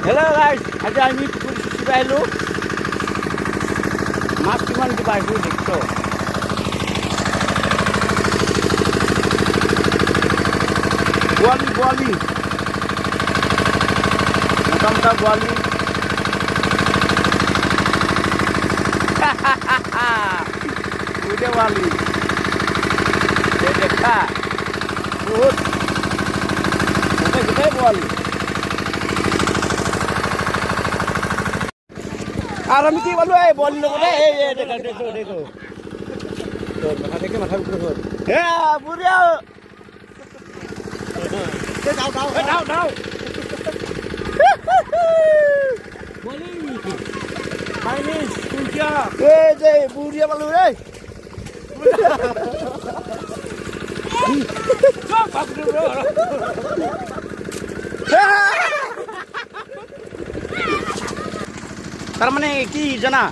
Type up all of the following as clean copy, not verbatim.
Hello guys, আজি আমি পুখুৰী চুচিব আহিলোঁ। মাছ কিমান দিব আহিছোঁ দেখিছ। বোৱালি মোটা মোটা বোৱালি। বোৱালি দেখা বহুত গোটেই বোৱালি। আর আমি কি বলবো এই বল লোকে এই দেখো দেখো তোর মাথা থেকে মাথার উপরে ধর হ্যাঁ বুড়িয়া দাও বলি মাইনিস কুঞ্জা এই যে বুড়িয়া বলু রে সব বাবু তার মানে কি জানা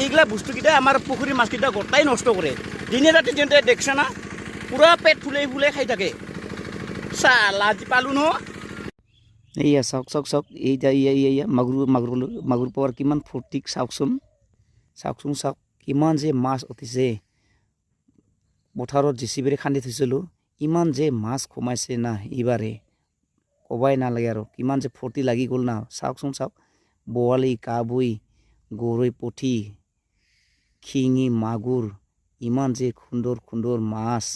এইগুলা বস্তুকেইটা আমার পুকুরির মাছকেইটা গোটাই নষ্ট করে। দিনে রাতে যেতে দেখছে না পুরা পেট ফুলে খাই থাকে। চালা আজি পালো ন এইয়া চাওক এইয়া মাগুৰ পোৱাৰ কিমান ফূৰ্তি চাওকচোন কিমান যে মাছ উঠিছে। পথাৰত জেচিবিৰে খান্দি থৈছিলোঁ, ইমান যে মাছ সোমাইছে না এইবাৰে ক'বাই নালাগে আৰু কিমান যে ফূৰ্তি লাগি গ'ল না। চাওকচোন বোৱালি কাবুই গৰৈ পুঠি শিঙি মাগুৰ ইমান যে সুন্দৰ মাছ।